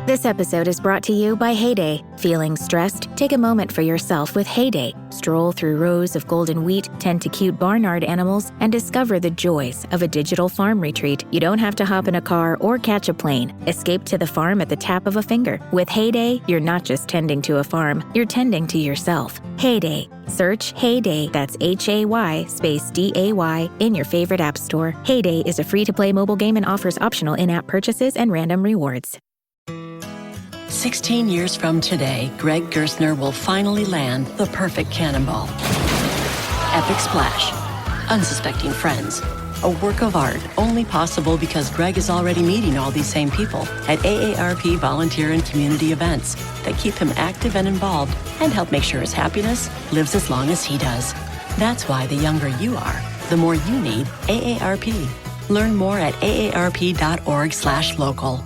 This episode is brought to you by Heyday. Feeling stressed? Take a moment for yourself with Heyday. Stroll through rows of golden wheat, tend to cute barnyard animals, and discover the joys of a digital farm retreat. You don't have to hop in a car or catch a plane. Escape to the farm at the tap of a finger. With Heyday, you're not just tending to a farm, you're tending to yourself. Heyday. Search Heyday, that's Hay space DAY, in your favorite app store. Heyday is a free-to-play mobile game and offers optional in-app purchases and random rewards. 16 years from today, Greg Gerstner will finally land the perfect cannonball. Epic splash. Unsuspecting friends. A work of art only possible because Greg is already meeting all these same people at AARP volunteer and community events that keep him active and involved and help make sure his happiness lives as long as he does. That's why the younger you are, the more you need AARP. Learn more at aarp.org/local.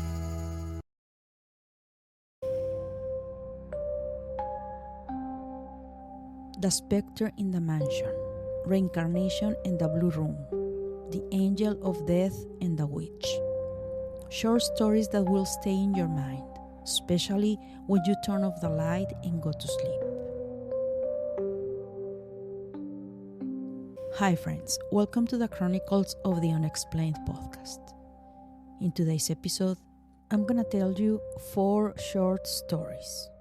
The Spectre in the Mansion, Reincarnation in the Blue Room, The Angel of Death and the Witch. Short stories that will stay in your mind, especially when you turn off the light and go to sleep. Hi friends, welcome to the Chronicles of the Unexplained podcast. In today's episode, I'm gonna tell you 4 short stories.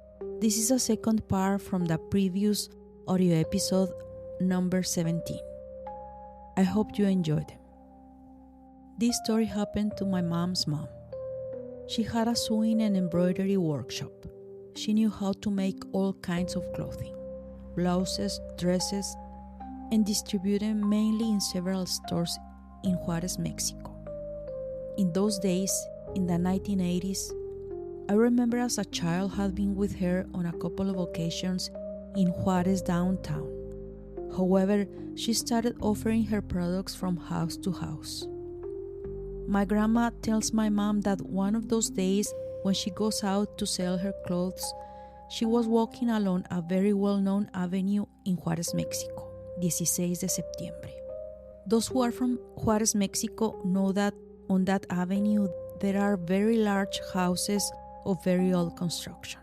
This is a second part from the previous audio episode number 17. I hope you enjoyed them. This story happened to my mom's mom. She had a sewing and embroidery workshop. She knew how to make all kinds of clothing, blouses, dresses, and distribute them mainly in several stores in Juarez, Mexico. In those days, in the 1980s, I remember as a child had been with her on a couple of occasions in Juarez downtown. However, she started offering her products from house to house. My grandma tells my mom that one of those days when she goes out to sell her clothes, she was walking along a very well-known avenue in Juarez, Mexico, 16 de septiembre. Those who are from Juarez, Mexico know that on that avenue there are very large houses of very old construction.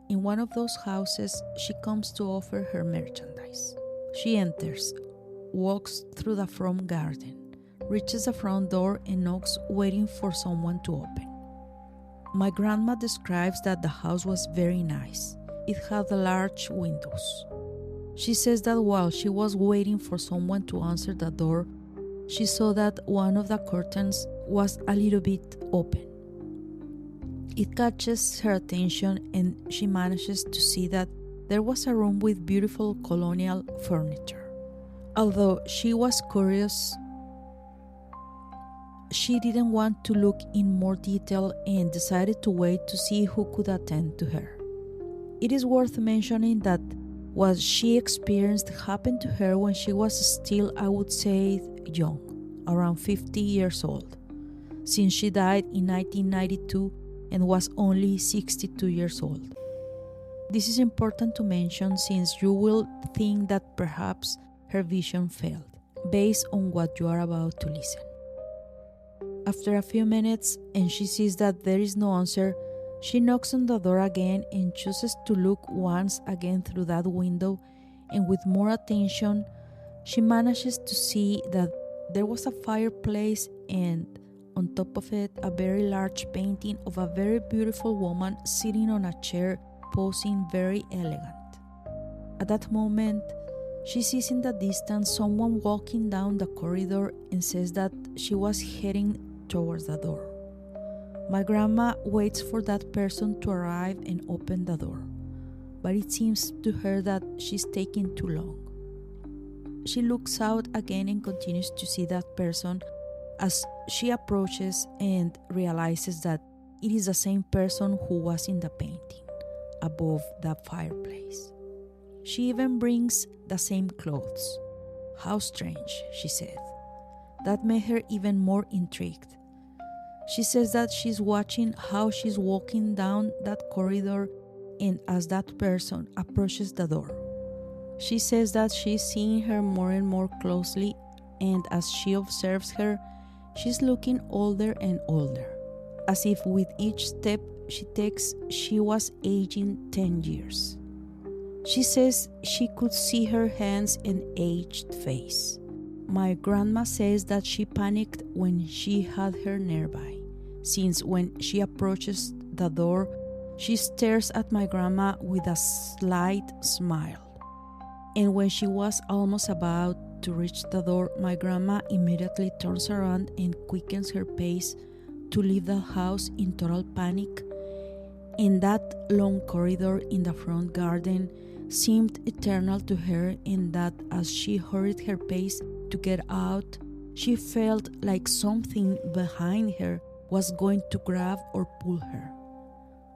In one of those houses, she comes to offer her merchandise. She enters, walks through the front garden, reaches the front door and knocks, waiting for someone to open. My grandma describes that the house was very nice. It had large windows. She says that while she was waiting for someone to answer the door, she saw that one of the curtains was a little bit open. It catches her attention and she manages to see that there was a room with beautiful colonial furniture. Although she was curious, she didn't want to look in more detail and decided to wait to see who could attend to her. It is worth mentioning that what she experienced happened to her when she was still, I would say, young, around 50 years old, since she died in 1992 and was only 62 years old. This is important to mention since you will think that perhaps her vision failed, based on what you are about to listen. After a few minutes and she sees that there is no answer, she knocks on the door again and chooses to look once again through that window, and with more attention, she manages to see that there was a fireplace and on top of it, a very large painting of a very beautiful woman sitting on a chair, posing very elegant. At that moment, she sees in the distance someone walking down the corridor and says that she was heading towards the door. My grandma waits for that person to arrive and open the door, but it seems to her that she's taking too long. She looks out again and continues to see that person as she approaches and realizes that it is the same person who was in the painting above the fireplace. She even brings the same clothes. How strange, she said. That made her even more intrigued. She says that she's watching how she's walking down that corridor, and as that person approaches the door, she says that she's seeing her more and more closely, and as she observes her, she's looking older and older, as if with each step she takes, she was aging 10 years. She says she could see her hands and aged face. My grandma says that she panicked when she had her nearby, since when she approaches the door, she stares at my grandma with a slight smile. And when she was almost about to reach the door, my grandma immediately turns around and quickens her pace to leave the house in total panic. And that long corridor in the front garden seemed eternal to her, and that as she hurried her pace to get out, she felt like something behind her was going to grab or pull her.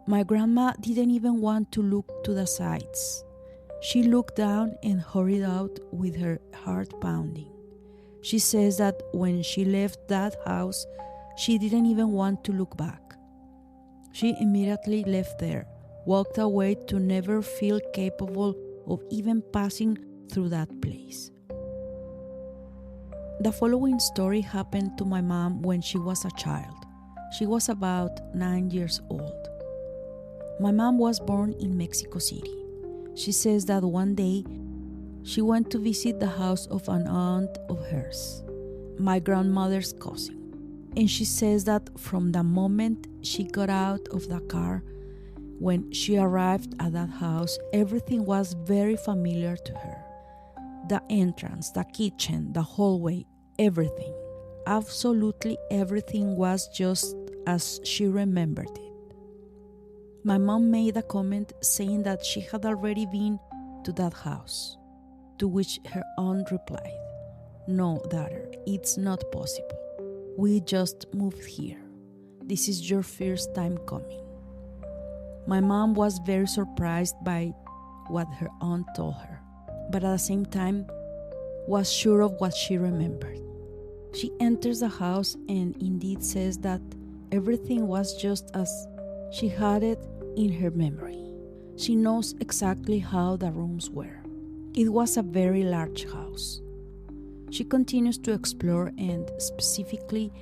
My grandma didn't even want to look to the sides. She looked down and hurried out with her heart pounding. She says that when she left that house, she didn't even want to look back. She immediately left there, walked away to never feel capable of even passing through that place. The following story happened to my mom when she was a child. She was about 9 years old. My mom was born in Mexico City. She says that one day she went to visit the house of an aunt of hers, my grandmother's cousin. And she says that from the moment she got out of the car, when she arrived at that house, everything was very familiar to her. The entrance, the kitchen, the hallway, everything. Absolutely everything was just as she remembered it. My mom made a comment saying that she had already been to that house, to which her aunt replied, "No, daughter, it's not possible. We just moved here. This is your first time coming." My mom was very surprised by what her aunt told her, but at the same time was sure of what she remembered. She enters the house and indeed says that everything was just as she had it in her memory. She knows exactly how the rooms were. It was a very large house. She continues to explore and specifically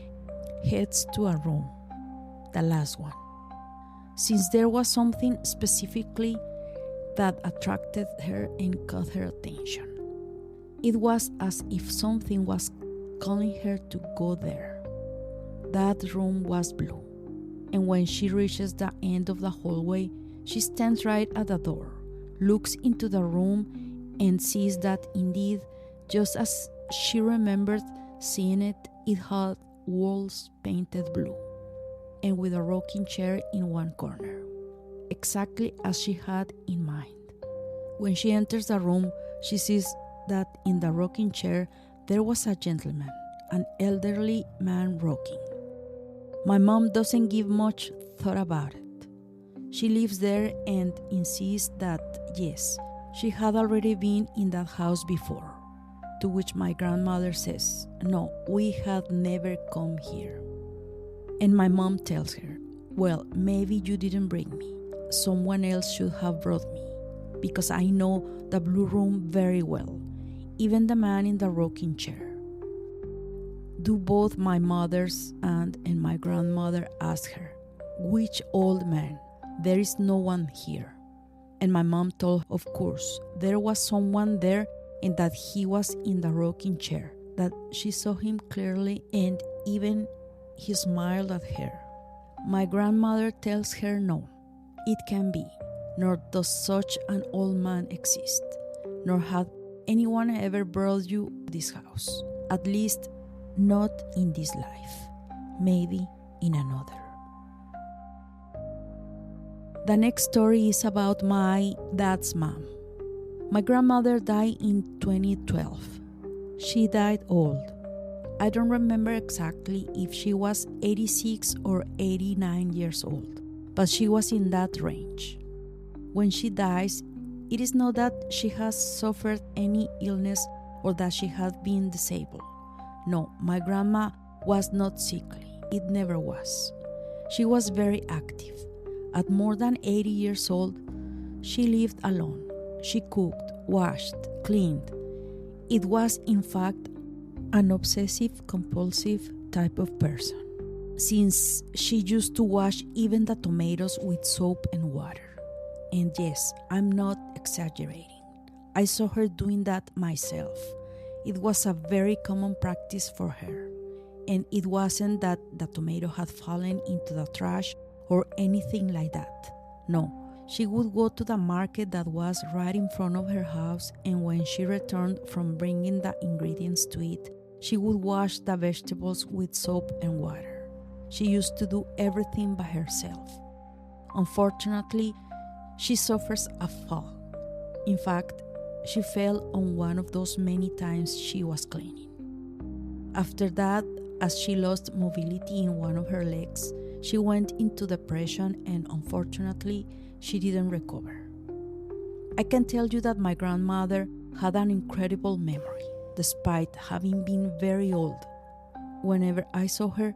heads to a room, the last one, since there was something specifically that attracted her and caught her attention. It was as if something was calling her to go there. That room was blue, and when she reaches the end of the hallway, she stands right at the door, looks into the room, and sees that indeed, just as she remembered seeing it, it had walls painted blue, and with a rocking chair in one corner, exactly as she had in mind. When she enters the room, she sees that in the rocking chair there was a gentleman, an elderly man rocking. My mom doesn't give much thought about it. She lives there and insists that, yes, she had already been in that house before, to which my grandmother says, "No, we had never come here." And my mom tells her, "Well, maybe you didn't bring me. Someone else should have brought me, because I know the blue room very well, even the man in the rocking chair." Do both my mother's aunt and my grandmother ask her, "Which old man? There is no one here." And my mom told, of course, there was someone there and that he was in the rocking chair, that she saw him clearly and even he smiled at her. My grandmother tells her no, it can be, nor does such an old man exist, nor had anyone ever brought you this house, at least not in this life, maybe in another. The next story is about my dad's mom. My grandmother died in 2012. She died old. I don't remember exactly if she was 86 or 89 years old, but she was in that range. When she dies, it is not that she has suffered any illness or that she had been disabled. No, my grandma was not sickly. It never was. She was very active. At more than 80 years old, she lived alone. She cooked, washed, cleaned. It was, in fact, an obsessive-compulsive type of person. since she used to wash even the tomatoes with soap and water. And yes, I'm not exaggerating. I saw her doing that myself. It was a very common practice for her. And it wasn't that the tomato had fallen into the trash or anything like that. No, she would go to the market that was right in front of her house, and when she returned from bringing the ingredients to it, she would wash the vegetables with soap and water. She used to do everything by herself. Unfortunately, she suffers a fall. In fact, she fell on one of those many times she was cleaning. After that, as she lost mobility in one of her legs, she went into depression and unfortunately, she didn't recover. I can tell you that my grandmother had an incredible memory, despite having been very old. Whenever I saw her,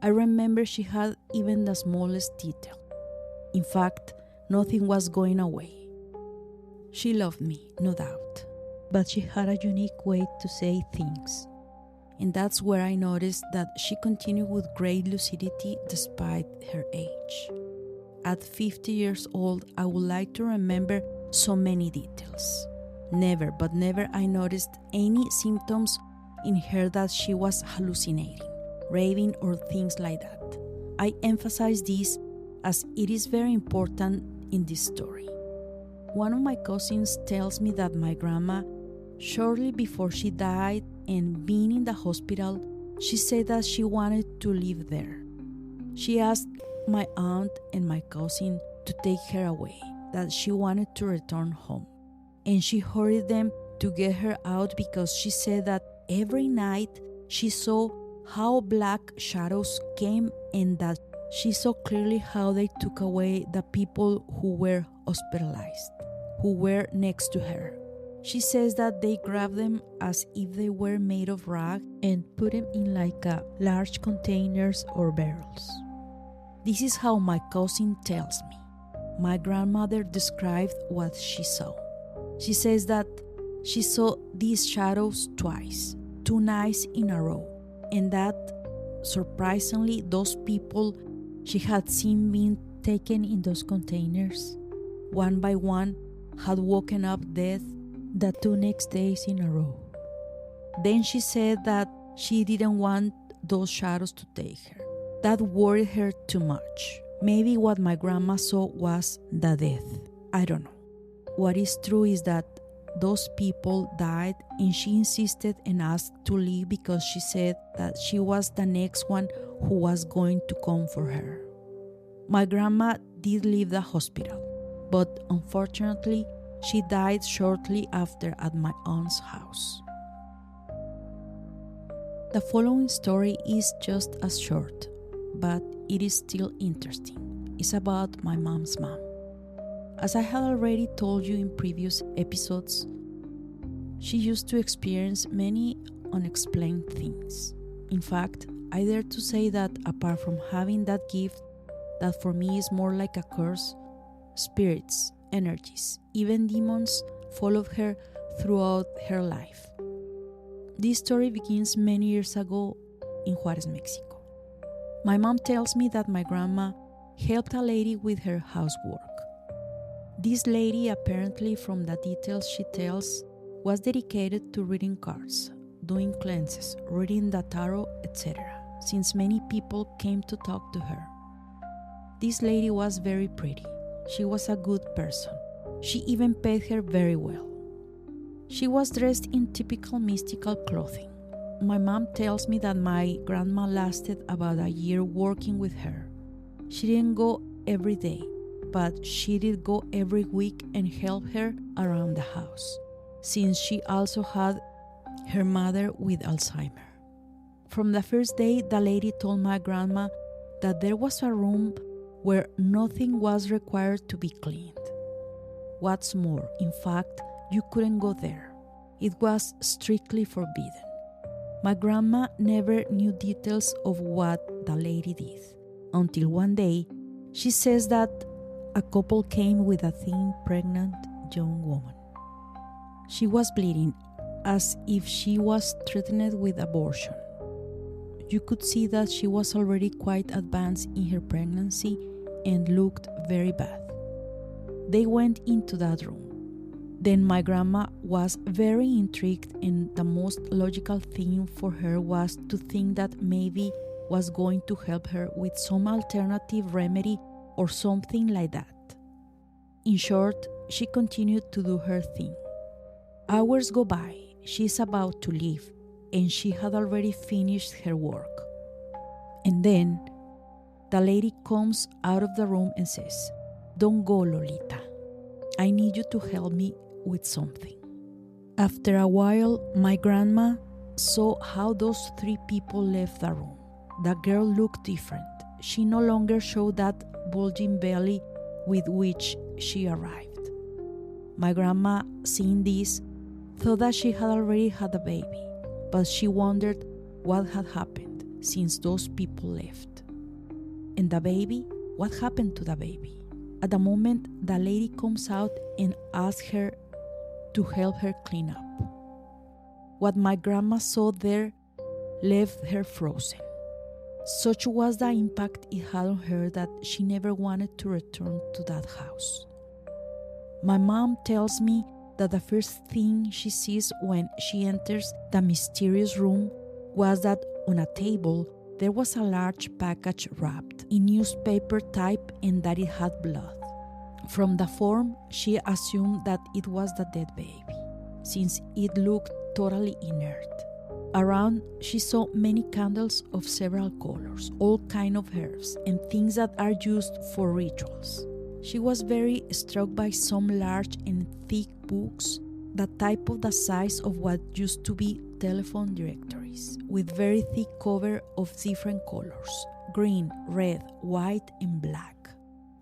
I remember she had even the smallest detail. In fact, nothing was going away. She loved me, no doubt, but she had a unique way to say things. And that's where I noticed that she continued with great lucidity despite her age. At 50 years old, I would like to remember so many details. Never, but never I noticed any symptoms in her that she was hallucinating, raving, or things like that. I emphasize this as it is very important in this story. One of my cousins tells me that my grandma, shortly before she died and being in the hospital, she said that she wanted to live there. She asked my aunt and my cousin to take her away, that she wanted to return home. And she hurried them to get her out because she said that every night she saw how black shadows came and that she saw clearly how they took away the people who were hospitalized, who were next to her. She says that they grabbed them as if they were made of rag and put them in like large containers or barrels. This is how my cousin tells me. My grandmother described what she saw. She says that she saw these shadows twice, 2 nights in a row, and that, surprisingly, those people she had seen being taken in those containers, one by one, had woken up dead the 2 next days in a row. Then she said that she didn't want those shadows to take her. That worried her too much. Maybe what my grandma saw was the death. I don't know. What is true is that those people died and she insisted and asked to leave because she said that she was the next one who was going to come for her. My grandma did leave the hospital, but unfortunately, she died shortly after at my aunt's house. The following story is just as short, but it is still interesting. It's about my mom's mom. As I had already told you in previous episodes, she used to experience many unexplained things. In fact, I dare to say that apart from having that gift, that for me is more like a curse, spirits, energies, even demons followed her throughout her life. This story begins many years ago in Juarez, Mexico. My mom tells me that my grandma helped a lady with her housework. This lady, apparently from the details she tells, was dedicated to reading cards, doing cleanses, reading the tarot, etc., since many people came to talk to her. This lady was very pretty. She was a good person. She even paid her very well. She was dressed in typical mystical clothing. My mom tells me that my grandma lasted about a year working with her. She didn't go every day, but she did go every week and help her around the house, since she also had her mother with Alzheimer. From the first day, the lady told my grandma that there was a room where nothing was required to be cleaned. What's more, in fact, you couldn't go there. It was strictly forbidden. My grandma never knew details of what the lady did, until one day, she says that a couple came with a thin, pregnant young woman. She was bleeding as if she was threatened with abortion. you could see that she was already quite advanced in her pregnancy and looked very bad. They went into that room. Then my grandma was very intrigued, and the most logical thing for her was to think that maybe was going to help her with some alternative remedy or something like that. In short, she continued to do her thing. Hours go by, she's about to leave, and she had already finished her work. And then, the lady comes out of the room and says, "Don't go, Lolita. I need you to help me with something." After a while, my grandma saw how those three people left the room. The girl looked different. She no longer showed that bulging belly with which she arrived. My grandma, seeing this, thought that she had already had a baby, but she wondered what had happened since those people left. And the baby? What happened to the baby? At the moment, the lady comes out and asks her to help her clean up. What my grandma saw there left her frozen. Such was the impact it had on her that she never wanted to return to that house. My mom tells me that the first thing she sees when she enters the mysterious room was that on a table there was a large package wrapped in newspaper type and that it had blood. From the form, she assumed that it was the dead baby, since it looked totally inert. Around, she saw many candles of several colors, all kinds of herbs, and things that are used for rituals. She was very struck by some large and thick books, the type of the size of what used to be telephone directories, with very thick cover of different colors, green, red, white, and black.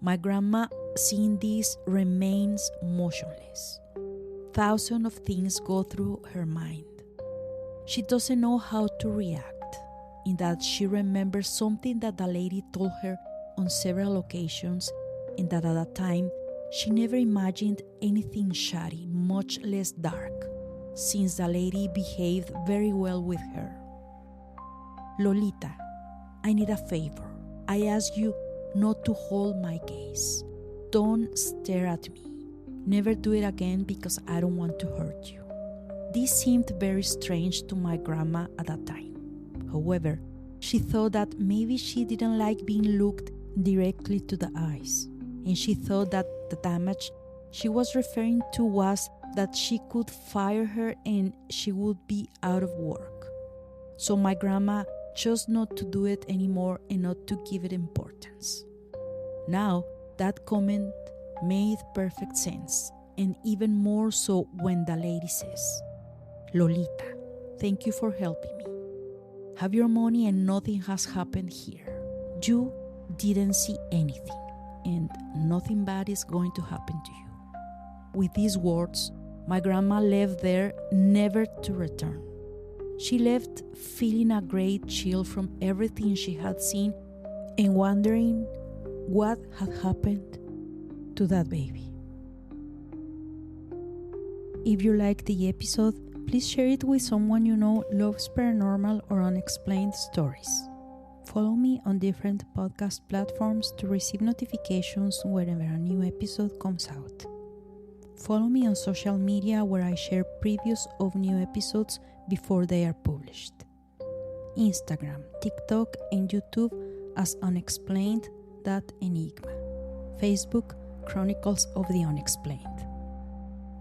My grandma, seeing this, remains motionless. Thousands of things go through her mind. She doesn't know how to react, in that she remembers something that the lady told her on several occasions, and that at that time she never imagined anything shoddy, much less dark, since the lady behaved very well with her. "Lolita, I need a favor. I ask you not to hold my gaze. Don't stare at me. Never do it again because I don't want to hurt you." This seemed very strange to my grandma at that time. However, she thought that maybe she didn't like being looked directly to the eyes, and she thought that the damage she was referring to was that she could fire her and she would be out of work. So my grandma chose not to do it anymore and not to give it importance. Now, that comment made perfect sense, and even more so when the lady says, "Lolita, thank you for helping me. Have your money and nothing has happened here. You didn't see anything, and nothing bad is going to happen to you." With these words, my grandma left there never to return. She left feeling a great chill from everything she had seen and wondering what had happened to that baby. If you liked the episode, please share it with someone you know loves paranormal or unexplained stories. Follow me on different podcast platforms to receive notifications whenever a new episode comes out. Follow me on social media where I share previews of new episodes before they are published. Instagram, TikTok, and YouTube as unexplained.enigma. Facebook, Chronicles of the Unexplained.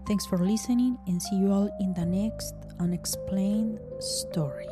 Thanks for listening, and see you all in the next unexplained story.